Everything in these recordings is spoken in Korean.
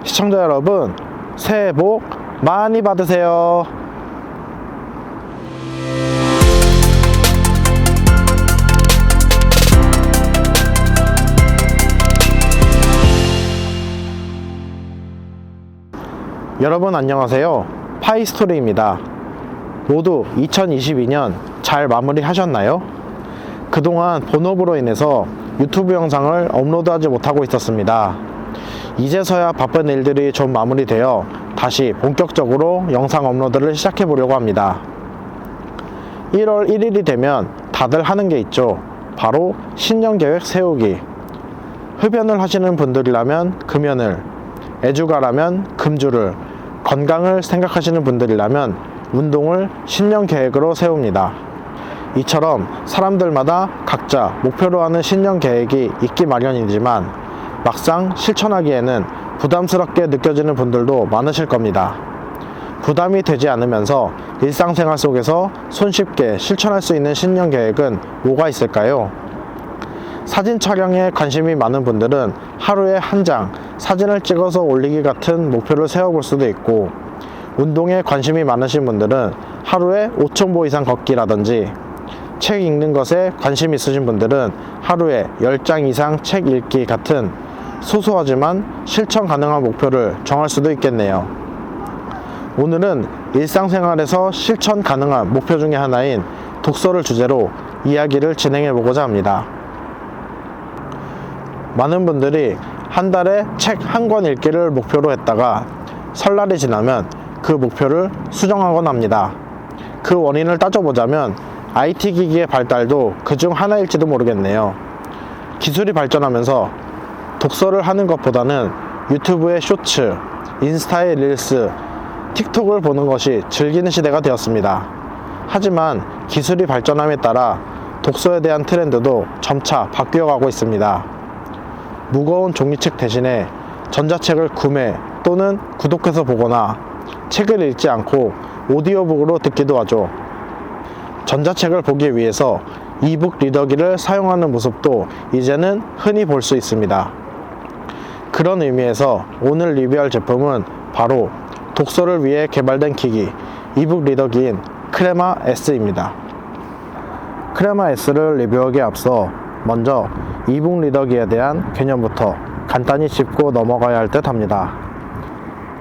시청자 여러분, 새해 복 많이 받으세요. 여러분 안녕하세요. 파이스토리입니다. 모두 2022년 잘 마무리하셨나요? 그동안 본업으로 인해서 유튜브 영상을 업로드하지 못하고 있었습니다. 이제서야 바쁜 일들이 좀 마무리되어 다시 본격적으로 영상 업로드를 시작해 보려고 합니다. 1월 1일이 되면 다들 하는 게 있죠. 바로 신년 계획 세우기. 흡연을 하시는 분들이라면 금연을, 애주가라면 금주를, 건강을 생각하시는 분들이라면 운동을 신년 계획으로 세웁니다. 이처럼 사람들마다 각자 목표로 하는 신년 계획이 있기 마련이지만 막상 실천하기에는 부담스럽게 느껴지는 분들도 많으실 겁니다. 부담이 되지 않으면서 일상생활 속에서 손쉽게 실천할 수 있는 신년 계획은 뭐가 있을까요? 사진 촬영에 관심이 많은 분들은 하루에 한 장 사진을 찍어서 올리기 같은 목표를 세워볼 수도 있고, 운동에 관심이 많으신 분들은 하루에 5,000보 이상 걷기라든지, 책 읽는 것에 관심 있으신 분들은 하루에 10장 이상 책 읽기 같은 소소하지만 실천 가능한 목표를 정할 수도 있겠네요. 오늘은 일상생활에서 실천 가능한 목표 중에 하나인 독서를 주제로 이야기를 진행해 보고자 합니다. 많은 분들이 한 달에 책 한 권 읽기를 목표로 했다가 설날이 지나면 그 목표를 수정하곤 합니다. 그 원인을 따져보자면 IT 기기의 발달도 그중 하나일지도 모르겠네요. 기술이 발전하면서 독서를 하는 것보다는 유튜브의 쇼츠, 인스타의 릴스, 틱톡을 보는 것이 즐기는 시대가 되었습니다. 하지만 기술이 발전함에 따라 독서에 대한 트렌드도 점차 바뀌어가고 있습니다. 무거운 종이책 대신에 전자책을 구매 또는 구독해서 보거나 책을 읽지 않고 오디오북으로 듣기도 하죠. 전자책을 보기 위해서 이북 리더기를 사용하는 모습도 이제는 흔히 볼 수 있습니다. 그런 의미에서 오늘 리뷰할 제품은 바로 독서를 위해 개발된 기기, 이북 리더기인 크레마 S입니다. 크레마 S를 리뷰하기에 앞서 먼저 이북 리더기에 대한 개념부터 간단히 짚고 넘어가야 할 듯 합니다.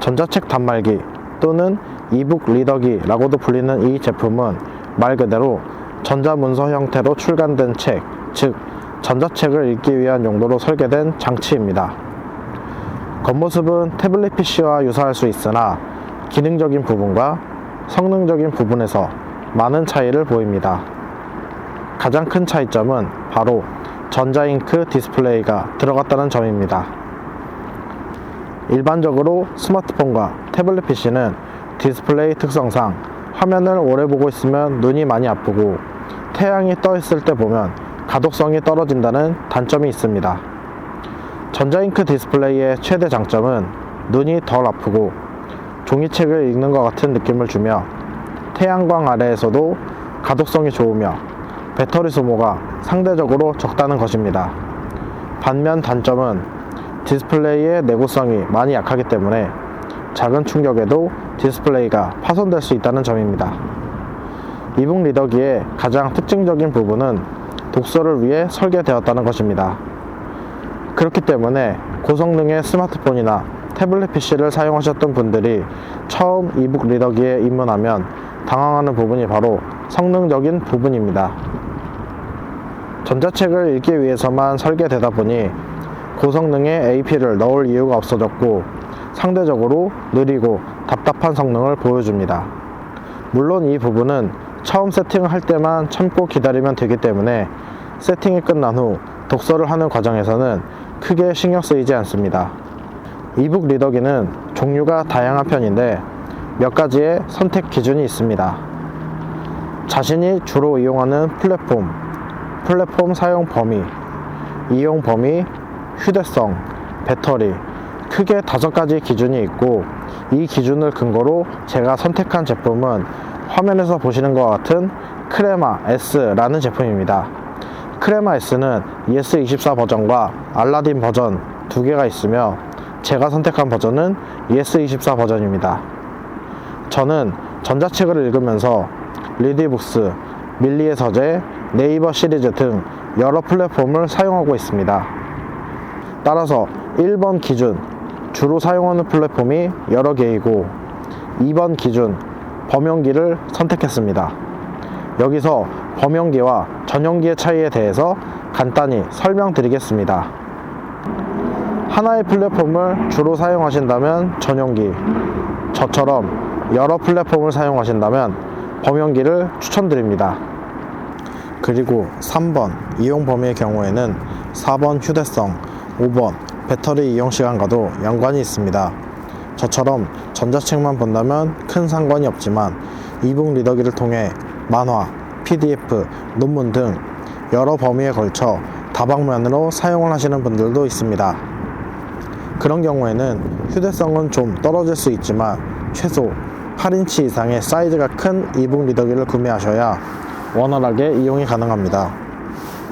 전자책 단말기 또는 이북 리더기라고도 불리는 이 제품은 말 그대로 전자문서 형태로 출간된 책, 즉 전자책을 읽기 위한 용도로 설계된 장치입니다. 겉모습은 태블릿 PC와 유사할 수 있으나 기능적인 부분과 성능적인 부분에서 많은 차이를 보입니다. 가장 큰 차이점은 바로 전자잉크 디스플레이가 들어갔다는 점입니다. 일반적으로 스마트폰과 태블릿 PC는 디스플레이 특성상 화면을 오래 보고 있으면 눈이 많이 아프고 태양이 떠 있을 때 보면 가독성이 떨어진다는 단점이 있습니다. 전자잉크 디스플레이의 최대 장점은 눈이 덜 아프고 종이책을 읽는 것 같은 느낌을 주며 태양광 아래에서도 가독성이 좋으며 배터리 소모가 상대적으로 적다는 것입니다. 반면 단점은 디스플레이의 내구성이 많이 약하기 때문에 작은 충격에도 디스플레이가 파손될 수 있다는 점입니다. 이북 리더기의 가장 특징적인 부분은 독서를 위해 설계되었다는 것입니다. 그렇기 때문에 고성능의 스마트폰이나 태블릿 PC를 사용하셨던 분들이 처음 이북 리더기에 입문하면 당황하는 부분이 바로 성능적인 부분입니다. 전자책을 읽기 위해서만 설계되다 보니 고성능의 AP를 넣을 이유가 없어졌고 상대적으로 느리고 답답한 성능을 보여줍니다. 물론 이 부분은 처음 세팅을 할 때만 참고 기다리면 되기 때문에 세팅이 끝난 후 독서를 하는 과정에서는 크게 신경 쓰이지 않습니다. 이북 리더기는 종류가 다양한 편인데 몇 가지의 선택 기준이 있습니다. 자신이 주로 이용하는 플랫폼 사용 범위, 이용 범위, 휴대성, 배터리, 크게 5가지 기준이 있고 이 기준을 근거로 제가 선택한 제품은 화면에서 보시는 것과 같은 크레마 S라는 제품입니다. 크레마 S는 ES24 버전과 알라딘 버전 두 개가 있으며 제가 선택한 버전은 ES24 버전입니다. 저는 전자책을 읽으면서 리디북스, 밀리의 서재, 네이버 시리즈 등 여러 플랫폼을 사용하고 있습니다. 따라서 1번 기준 주로 사용하는 플랫폼이 여러 개이고 2번 기준 범용기를 선택했습니다. 여기서 범용기와 전용기의 차이에 대해서 간단히 설명드리겠습니다. 하나의 플랫폼을 주로 사용하신다면 전용기, 저처럼 여러 플랫폼을 사용하신다면 범용기를 추천드립니다. 그리고 3번 이용 범위의 경우에는 4번 휴대성, 5번 배터리 이용 시간과도 연관이 있습니다. 저처럼 전자책만 본다면 큰 상관이 없지만 이북 리더기를 통해 만화, PDF, 논문 등 여러 범위에 걸쳐 다방면으로 사용을 하시는 분들도 있습니다. 그런 경우에는 휴대성은 좀 떨어질 수 있지만 최소 8인치 이상의 사이즈가 큰 이북 리더기를 구매하셔야 원활하게 이용이 가능합니다.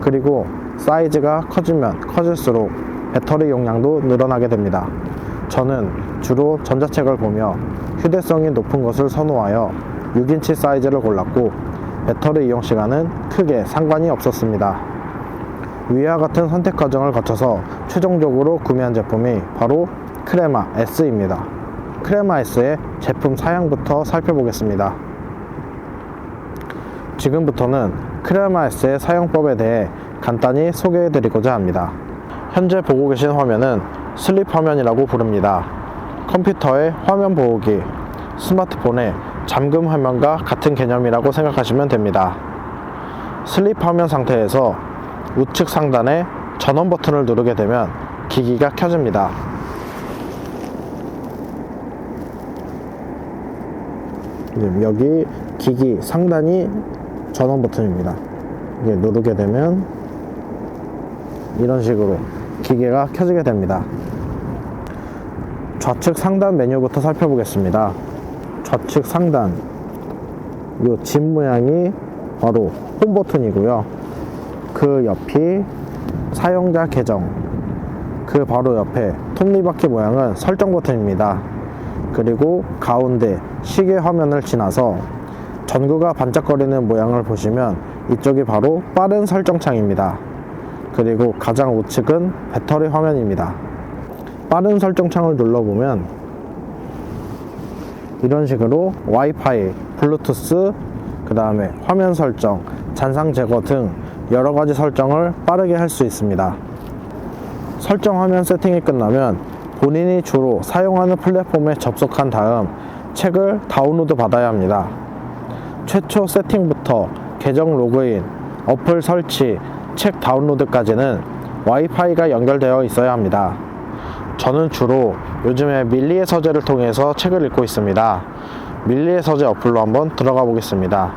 그리고 사이즈가 커지면 커질수록 배터리 용량도 늘어나게 됩니다. 저는 주로 전자책을 보며 휴대성이 높은 것을 선호하여 6인치 사이즈를 골랐고 배터리 이용 시간은 크게 상관이 없었습니다. 위와 같은 선택 과정을 거쳐서 최종적으로 구매한 제품이 바로 크레마 S입니다. 크레마 S의 제품 사양부터 살펴보겠습니다. 지금부터는 크레마 S의 사용법에 대해 간단히 소개해 드리고자 합니다. 현재 보고 계신 화면은 슬립 화면이라고 부릅니다. 컴퓨터의 화면 보호기, 스마트폰의 잠금 화면과 같은 개념이라고 생각하시면 됩니다. 슬립 화면 상태에서 우측 상단에 전원 버튼을 누르게 되면 기기가 켜집니다. 여기 기기 상단이 전원 버튼입니다. 이게 누르게 되면 이런 식으로 기계가 켜지게 됩니다. 좌측 상단 메뉴부터 살펴보겠습니다. 좌측 상단 이 집 모양이 바로 홈 버튼이고요. 그 옆이 사용자 계정, 그 바로 옆에 톱니바퀴 모양은 설정 버튼입니다. 그리고 가운데 시계 화면을 지나서 전구가 반짝거리는 모양을 보시면 이쪽이 바로 빠른 설정 창입니다. 그리고 가장 우측은 배터리 화면입니다. 빠른 설정 창을 눌러보면 이런 식으로 와이파이, 블루투스, 그 다음에 화면 설정, 잔상 제거 등 여러가지 설정을 빠르게 할 수 있습니다. 설정 화면 세팅이 끝나면 본인이 주로 사용하는 플랫폼에 접속한 다음 책을 다운로드 받아야 합니다. 최초 세팅부터 계정 로그인, 어플 설치, 책 다운로드까지는 와이파이가 연결되어 있어야 합니다. 저는 주로 요즘에 밀리의 서재를 통해서 책을 읽고 있습니다. 밀리의 서재 어플로 한번 들어가 보겠습니다.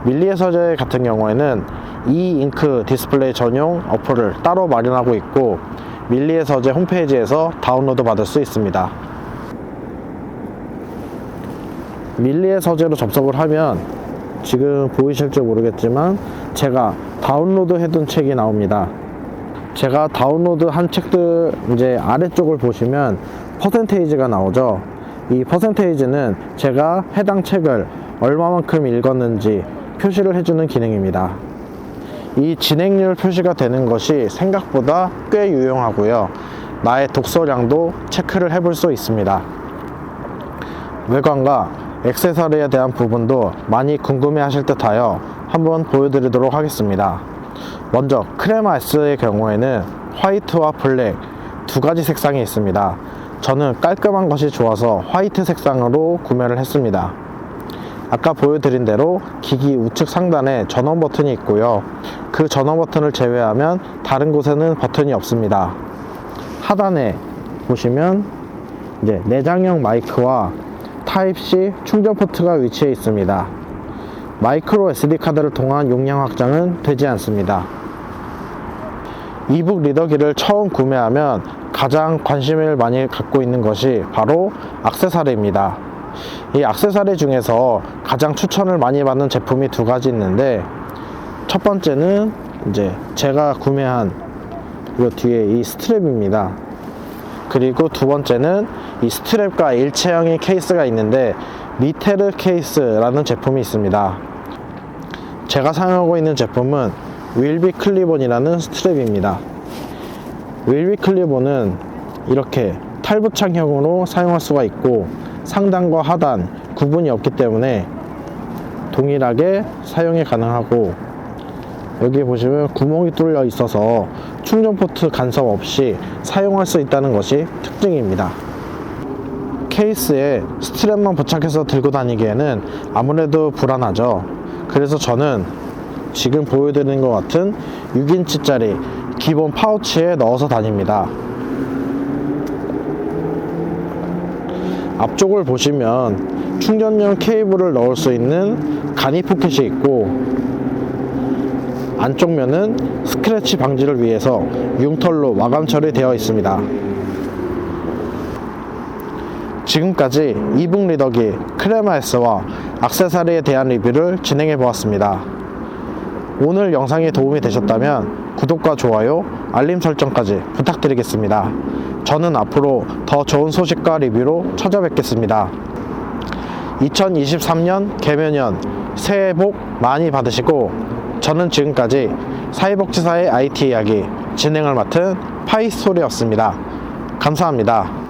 밀리의 서재 같은 경우에는 잉크 디스플레이 전용 어플을 따로 마련하고 있고 밀리의 서재 홈페이지에서 다운로드 받을 수 있습니다. 밀리의 서재로 접속을 하면 지금 보이실지 모르겠지만 제가 다운로드 해둔 책이 나옵니다. 제가 다운로드 한 책들 이제 아래쪽을 보시면 퍼센테이지가 나오죠. 이 퍼센테이지는 제가 해당 책을 얼마만큼 읽었는지 표시를 해주는 기능입니다. 이 진행률 표시가 되는 것이 생각보다 꽤 유용하고요. 나의 독서량도 체크를 해볼 수 있습니다. 외관과 액세서리에 대한 부분도 많이 궁금해 하실 듯 하여 한번 보여드리도록 하겠습니다. 먼저 크레마 S의 경우에는 화이트와 블랙 두 가지 색상이 있습니다. 저는 깔끔한 것이 좋아서 화이트 색상으로 구매를 했습니다. 아까 보여드린 대로 기기 우측 상단에 전원 버튼이 있고요. 그 전원 버튼을 제외하면 다른 곳에는 버튼이 없습니다. 하단에 보시면 이제 내장형 마이크와 타입C 충전 포트가 위치해 있습니다. 마이크로 SD 카드를 통한 용량 확장은 되지 않습니다. 이북 리더기를 처음 구매하면 가장 관심을 많이 갖고 있는 것이 바로 액세서리입니다. 이 액세서리 중에서 가장 추천을 많이 받는 제품이 두 가지 있는데, 첫 번째는 이제 제가 구매한 이 뒤에 이 스트랩입니다. 그리고 두 번째는 이 스트랩과 일체형의 케이스가 있는데 미테르 케이스라는 제품이 있습니다. 제가 사용하고 있는 제품은 윌비 클리본이라는 스트랩입니다. 윌비 클리본은 이렇게 탈부착형으로 사용할 수가 있고 상단과 하단 구분이 없기 때문에 동일하게 사용이 가능하고, 여기 보시면 구멍이 뚫려 있어서 충전 포트 간섭 없이 사용할 수 있다는 것이 특징입니다. 케이스에 스트랩만 부착해서 들고 다니기에는 아무래도 불안하죠. 그래서 저는 지금 보여드리는 것 같은 6인치짜리 기본 파우치에 넣어서 다닙니다. 앞쪽을 보시면 충전용 케이블을 넣을 수 있는 간이 포켓이 있고, 안쪽 면은 스크래치 방지를 위해서 융털로 마감 처리되어 있습니다. 지금까지 이북 리더기 크레마S와 액세서리에 대한 리뷰를 진행해 보았습니다. 오늘 영상이 도움이 되셨다면 구독과 좋아요, 알림 설정까지 부탁드리겠습니다. 저는 앞으로 더 좋은 소식과 리뷰로 찾아뵙겠습니다. 2023년 개묘년 새해 복 많이 받으시고, 저는 지금까지 사회복지사의 IT 이야기 진행을 맡은 파이스토리였습니다. 감사합니다.